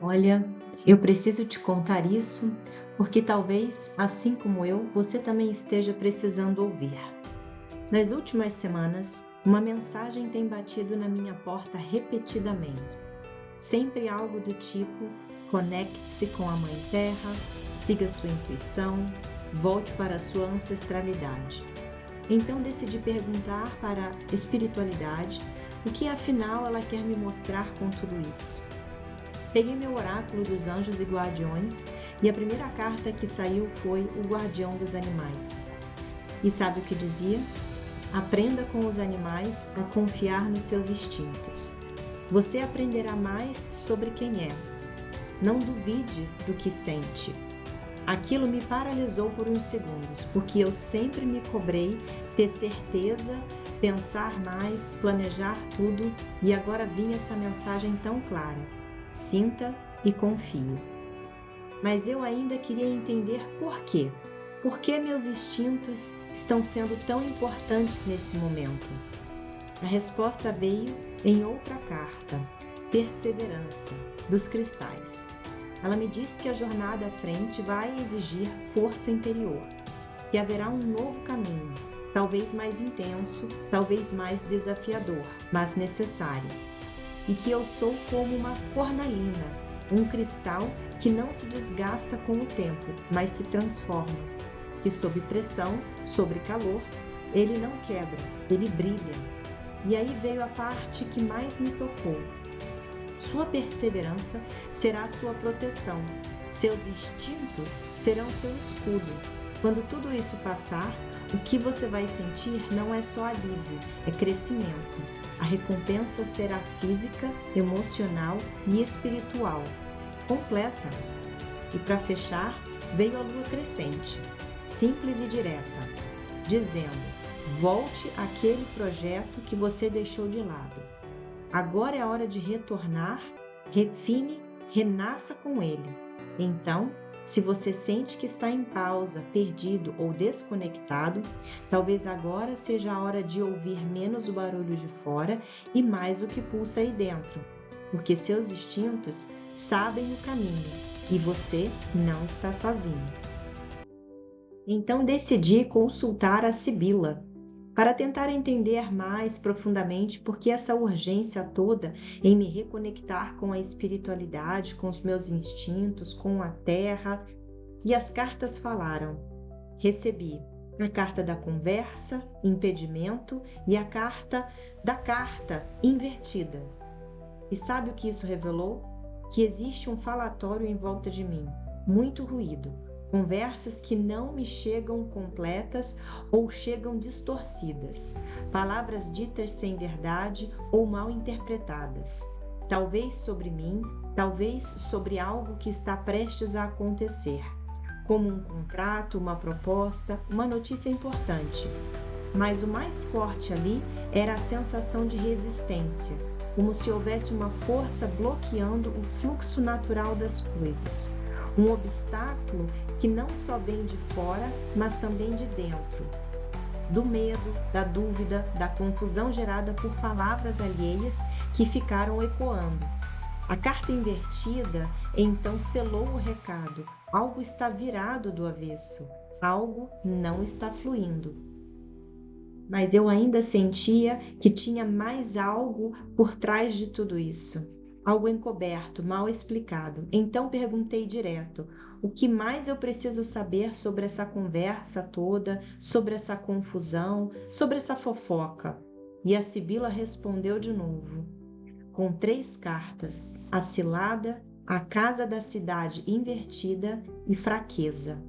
Olha, eu preciso te contar isso porque talvez, assim como eu, você também esteja precisando ouvir. Nas últimas semanas, uma mensagem tem batido na minha porta repetidamente. Sempre algo do tipo: conecte-se com a Mãe Terra, siga sua intuição, volte para a sua ancestralidade. Então decidi perguntar para a espiritualidade o que afinal ela quer me mostrar com tudo isso. Peguei meu oráculo dos anjos e guardiões e a primeira carta que saiu foi o Guardião dos Animais. E sabe o que dizia? Aprenda com os animais a confiar nos seus instintos. Você aprenderá mais sobre quem é. Não duvide do que sente. Aquilo me paralisou por uns segundos, porque eu sempre me cobrei ter certeza, pensar mais, planejar tudo, e agora vinha essa mensagem tão clara: sinta e confie. Mas eu ainda queria entender por quê. Por que meus instintos estão sendo tão importantes nesse momento? A resposta veio em outra carta, Perseverança, dos cristais. Ela me disse que a jornada à frente vai exigir força interior, que haverá um novo caminho, talvez mais intenso, talvez mais desafiador, mas necessário. E que eu sou como uma cornalina, um cristal que não se desgasta com o tempo, mas se transforma, que sob pressão, sobre calor, ele não quebra, ele brilha. E aí veio a parte que mais me tocou. Sua perseverança será sua proteção, seus instintos serão seu escudo. Quando tudo isso passar, o que você vai sentir não é só alívio, é crescimento. A recompensa será física, emocional e espiritual, completa. E para fechar, veio a lua crescente, simples e direta, dizendo: volte àquele projeto que você deixou de lado. Agora é a hora de retornar, refine, renasça com ele. Então, se você sente que está em pausa, perdido ou desconectado, talvez agora seja a hora de ouvir menos o barulho de fora e mais o que pulsa aí dentro, porque seus instintos sabem o caminho e você não está sozinho. Então decidi consultar a Sibila para tentar entender mais profundamente por que essa urgência toda em me reconectar com a espiritualidade, com os meus instintos, com a terra. E as cartas falaram. Recebi a carta da conversa, impedimento, e a carta da carta invertida. E sabe o que isso revelou? Que existe um falatório em volta de mim, muito ruído. Conversas que não me chegam completas ou chegam distorcidas, palavras ditas sem verdade ou mal interpretadas, talvez sobre mim, talvez sobre algo que está prestes a acontecer, como um contrato, uma proposta, uma notícia importante. Mas o mais forte ali era a sensação de resistência, como se houvesse uma força bloqueando o fluxo natural das coisas. Um obstáculo que não só vem de fora, mas também de dentro. Do medo, da dúvida, da confusão gerada por palavras alheias que ficaram ecoando. A carta invertida então selou o recado. Algo está virado do avesso. Algo não está fluindo. Mas eu ainda sentia que tinha mais algo por trás de tudo isso. Algo encoberto, mal explicado. Então perguntei direto: o que mais eu preciso saber sobre essa conversa toda, sobre essa confusão, sobre essa fofoca? E a Sibila respondeu de novo, com 3 cartas: a cilada, a casa da cidade invertida e fraqueza.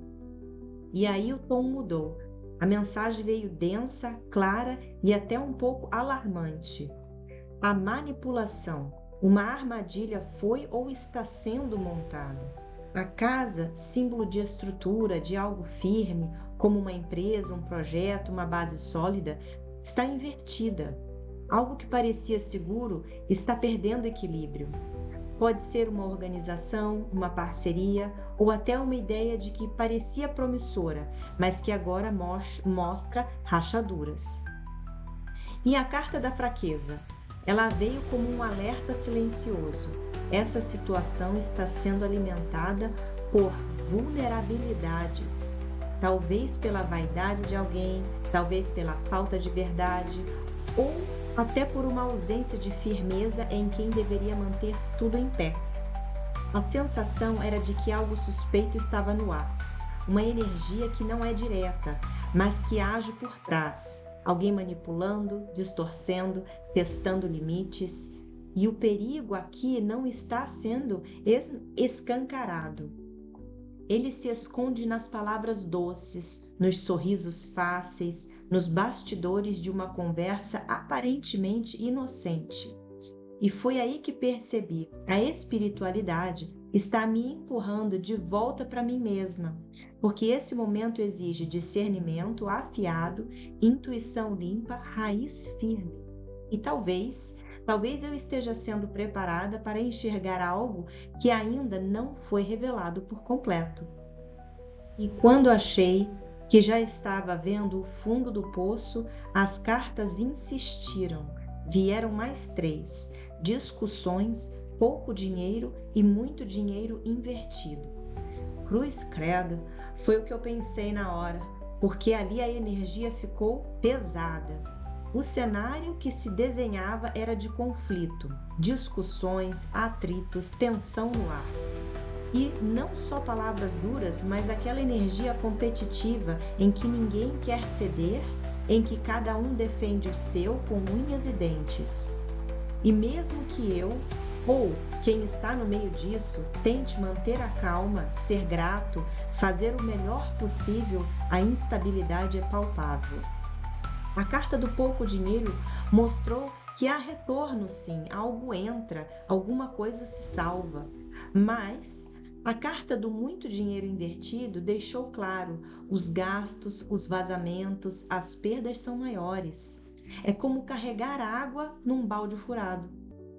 E aí o tom mudou. A mensagem veio densa, clara e até um pouco alarmante. A manipulação. Uma armadilha foi ou está sendo montada. A casa, símbolo de estrutura, de algo firme, como uma empresa, um projeto, uma base sólida, está invertida. Algo que parecia seguro está perdendo equilíbrio. Pode ser uma organização, uma parceria ou até uma ideia de que parecia promissora, mas que agora mostra rachaduras. E a carta da fraqueza? Ela veio como um alerta silencioso. essa situação está sendo alimentada por vulnerabilidades. Talvez pela vaidade de alguém, talvez pela falta de verdade, ou até por uma ausência de firmeza em quem deveria manter tudo em pé. A sensação era de que algo suspeito estava no ar, uma energia que não é direta, mas que age por trás, alguém manipulando, distorcendo, testando limites. E o perigo aqui não está sendo escancarado. Ele se esconde nas palavras doces, nos sorrisos fáceis, nos bastidores de uma conversa aparentemente inocente. E foi aí que percebi: a espiritualidade está me empurrando de volta para mim mesma, porque esse momento exige discernimento afiado, intuição limpa, raiz firme. E talvez eu esteja sendo preparada para enxergar algo que ainda não foi revelado por completo. E quando achei que já estava vendo o fundo do poço, as cartas insistiram. Vieram mais 3: discussões, pouco dinheiro e muito dinheiro invertido. Cruz credo, foi o que eu pensei na hora, porque ali a energia ficou pesada. O cenário que se desenhava era de conflito, discussões, atritos, tensão no ar. E não só palavras duras, mas aquela energia competitiva em que ninguém quer ceder, em que cada um defende o seu com unhas e dentes. E mesmo que eu, ou quem está no meio disso, tente manter a calma, ser grato, fazer o melhor possível, a instabilidade é palpável. A carta do pouco dinheiro mostrou que há retorno sim, algo entra, alguma coisa se salva. Mas a carta do muito dinheiro invertido deixou claro: os gastos, os vazamentos, as perdas são maiores. É como carregar água num balde furado.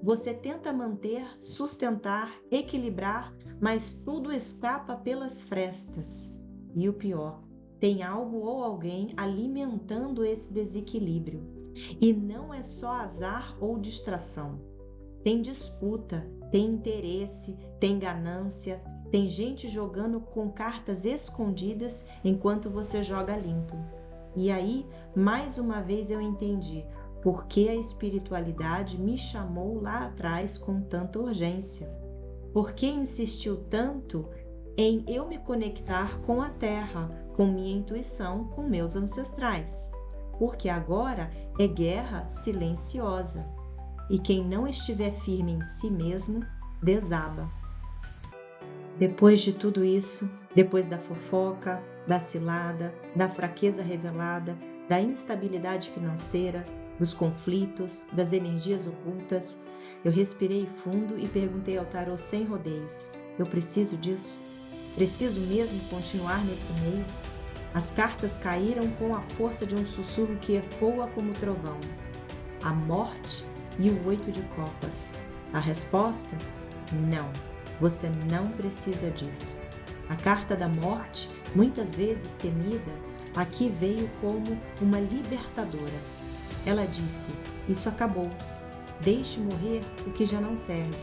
Você tenta manter, sustentar, equilibrar, mas tudo escapa pelas frestas. E o pior, tem algo ou alguém alimentando esse desequilíbrio. E não é só azar ou distração. Tem disputa, tem interesse, tem ganância, tem gente jogando com cartas escondidas enquanto você joga limpo. E aí, mais uma vez eu entendi por que a espiritualidade me chamou lá atrás com tanta urgência. Por que insistiu tanto em eu me conectar com a terra, com minha intuição, com meus ancestrais. Porque agora é guerra silenciosa. E quem não estiver firme em si mesmo, desaba. Depois de tudo isso, depois da fofoca, da cilada, da fraqueza revelada, da instabilidade financeira, dos conflitos, das energias ocultas, eu respirei fundo e perguntei ao tarô sem rodeios: eu preciso disso? Preciso mesmo continuar nesse meio? As cartas caíram com a força de um sussurro que ecoa como trovão. A morte e o 8 de copas. A resposta? Não. Você não precisa disso. A carta da morte, muitas vezes temida, aqui veio como uma libertadora. Ela disse: isso acabou. Deixe morrer o que já não serve.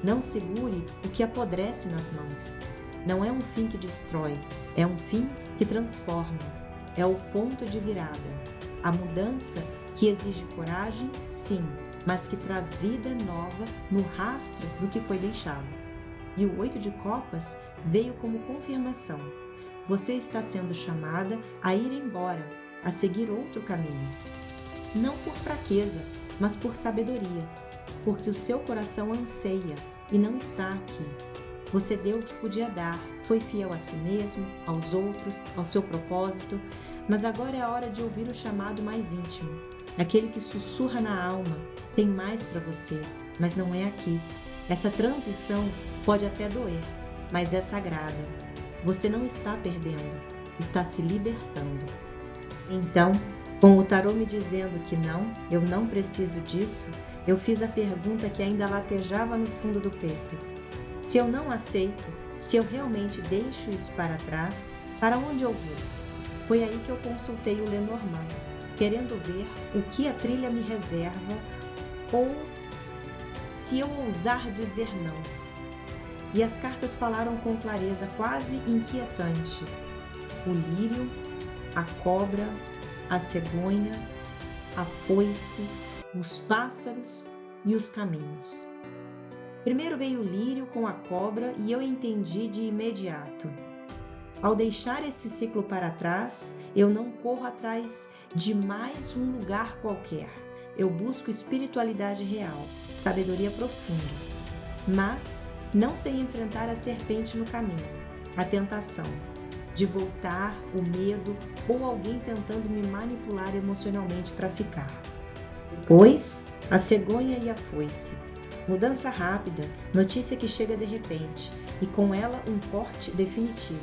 Não segure o que apodrece nas mãos. Não é um fim que destrói, é um fim que transforma. É o ponto de virada. A mudança que exige coragem, sim, mas que traz vida nova no rastro do que foi deixado. E o 8 de copas veio como confirmação. Você está sendo chamada a ir embora, a seguir outro caminho. Não por fraqueza, mas por sabedoria, porque o seu coração anseia e não está aqui. Você deu o que podia dar, foi fiel a si mesmo, aos outros, ao seu propósito, mas agora é a hora de ouvir o chamado mais íntimo, aquele que sussurra na alma: tem mais para você, mas não é aqui. Essa transição pode até doer, mas é sagrada. Você não está perdendo, está se libertando. Então, com o tarô me dizendo que não, eu não preciso disso, eu fiz a pergunta que ainda latejava no fundo do peito. Se eu não aceito, se eu realmente deixo isso para trás, para onde eu vou? Foi aí que eu consultei o Lenormand, querendo ver o que a trilha me reserva ou se eu ousar dizer não? E as cartas falaram com clareza quase inquietante. O lírio, a cobra, a cegonha, a foice, os pássaros e os caminhos. Primeiro veio o lírio com a cobra e eu entendi de imediato. Ao deixar esse ciclo para trás, eu não corro atrás de mais um lugar qualquer. Eu busco espiritualidade real, sabedoria profunda. Mas não sei enfrentar a serpente no caminho, a tentação de voltar, o medo ou alguém tentando me manipular emocionalmente para ficar. Depois, a cegonha e a foice. Mudança rápida, notícia que chega de repente e com ela um corte definitivo.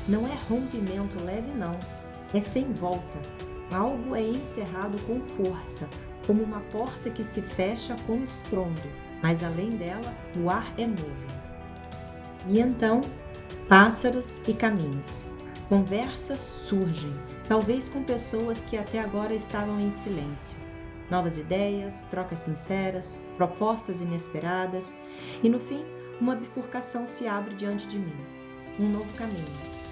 Não é rompimento leve não, é sem volta. Algo é encerrado com força, como uma porta que se fecha com estrondo, mas além dela o ar é novo. E então, pássaros e caminhos. Conversas surgem, talvez com pessoas que até agora estavam em silêncio. Novas ideias, trocas sinceras, propostas inesperadas e no fim, uma bifurcação se abre diante de mim. Um novo caminho.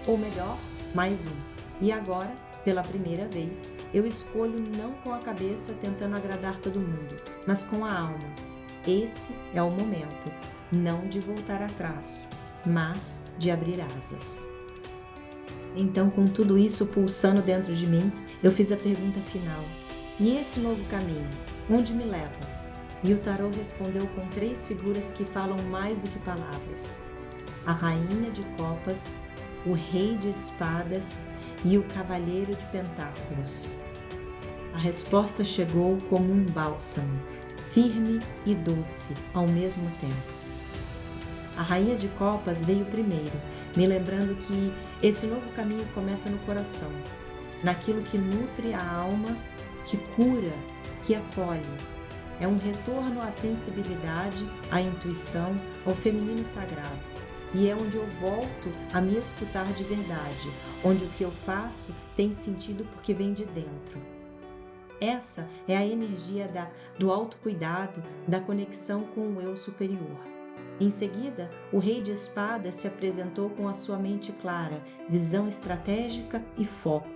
Ou melhor, mais um. E agora, pela primeira vez, eu escolho não com a cabeça tentando agradar todo mundo, mas com a alma. Esse é o momento, não de voltar atrás, mas de abrir asas. Então, com tudo isso pulsando dentro de mim, eu fiz a pergunta final. E esse novo caminho, onde me leva? E o tarô respondeu com 3 figuras que falam mais do que palavras. A rainha de copas, o rei de espadas e o cavaleiro de pentáculos. A resposta chegou como um bálsamo, firme e doce ao mesmo tempo. A rainha de copas veio primeiro, me lembrando que esse novo caminho começa no coração, naquilo que nutre a alma, que cura, que acolhe. É um retorno à sensibilidade, à intuição, ao feminino sagrado. E é onde eu volto a me escutar de verdade, onde o que eu faço tem sentido porque vem de dentro. Essa é a energia do autocuidado, da conexão com o eu superior. Em seguida, o rei de espadas se apresentou com a sua mente clara, visão estratégica e foco.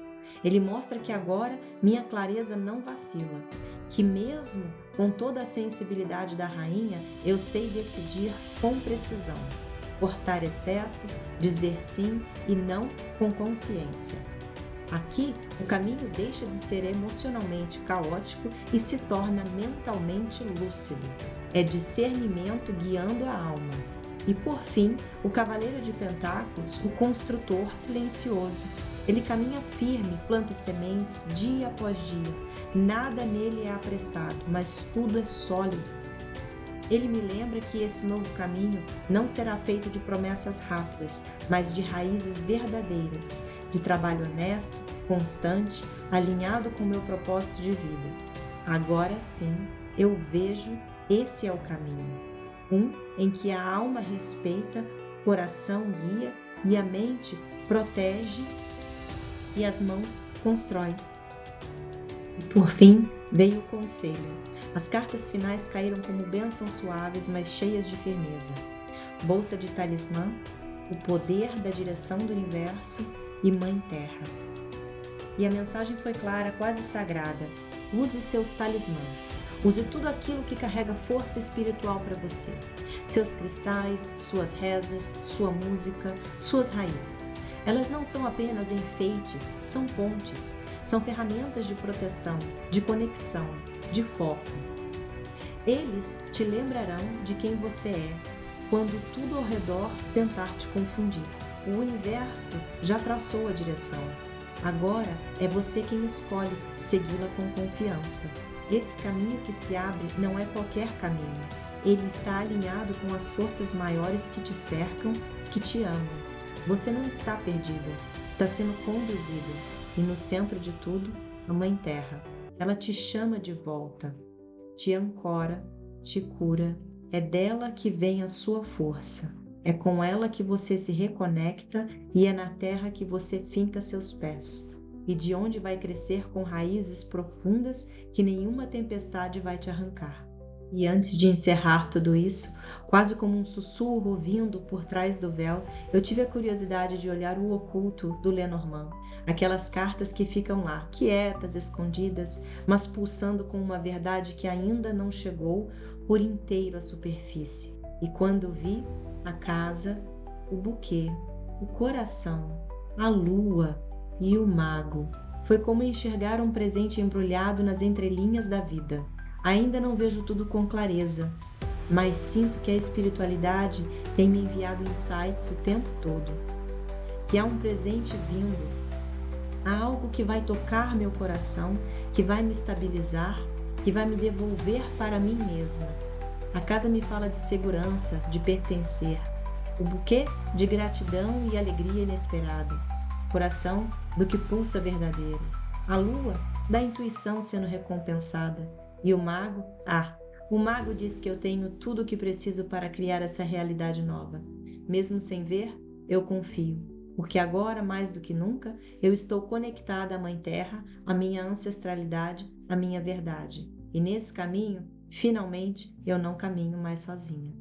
Ele mostra que agora minha clareza não vacila, que mesmo com toda a sensibilidade da rainha, eu sei decidir com precisão. Cortar excessos, dizer sim e não com consciência. Aqui, o caminho deixa de ser emocionalmente caótico e se torna mentalmente lúcido. É discernimento guiando a alma. E por fim, o cavaleiro de pentáculos, o construtor silencioso. Ele caminha firme, planta sementes dia após dia. Nada nele é apressado, mas tudo é sólido. Ele me lembra que esse novo caminho não será feito de promessas rápidas, mas de raízes verdadeiras, de trabalho honesto, constante, alinhado com o meu propósito de vida. Agora sim, eu vejo esse é o caminho. Um em que a alma respeita, o coração guia e a mente protege e as mãos constroem. E por fim, veio o conselho. As cartas finais caíram como bênçãos suaves, mas cheias de firmeza. Bolsa de talismã, o poder da direção do universo e Mãe Terra. E a mensagem foi clara, quase sagrada. Use seus talismãs. Use tudo aquilo que carrega força espiritual para você. Seus cristais, suas rezas, sua música, suas raízes. Elas não são apenas enfeites, são pontes. São ferramentas de proteção, de conexão, de foco. Eles te lembrarão de quem você é, quando tudo ao redor tentar te confundir. O universo já traçou a direção. Agora é você quem escolhe segui-la com confiança. Esse caminho que se abre não é qualquer caminho. Ele está alinhado com as forças maiores que te cercam, que te amam. Você não está perdida, está sendo conduzida. E no centro de tudo, a Mãe Terra. Ela te chama de volta, te ancora, te cura. É dela que vem a sua força. É com ela que você se reconecta e é na terra que você finca seus pés. E de onde vai crescer com raízes profundas que nenhuma tempestade vai te arrancar. E antes de encerrar tudo isso, quase como um sussurro vindo por trás do véu, eu tive a curiosidade de olhar o oculto do Lenormand, aquelas cartas que ficam lá, quietas, escondidas, mas pulsando com uma verdade que ainda não chegou por inteiro à superfície. E quando vi a casa, o buquê, o coração, a lua e o mago, foi como enxergar um presente embrulhado nas entrelinhas da vida. Ainda não vejo tudo com clareza, mas sinto que a espiritualidade tem me enviado insights o tempo todo, que há um presente vindo, há algo que vai tocar meu coração, que vai me estabilizar, que vai me devolver para mim mesma. A casa me fala de segurança, de pertencer, o buquê de gratidão e alegria inesperada, coração do que pulsa verdadeiro, a lua da intuição sendo recompensada. E o mago? O mago diz que eu tenho tudo o que preciso para criar essa realidade nova. Mesmo sem ver, eu confio, porque agora, mais do que nunca, eu estou conectada à Mãe Terra, à minha ancestralidade, à minha verdade. E nesse caminho, finalmente, eu não caminho mais sozinha.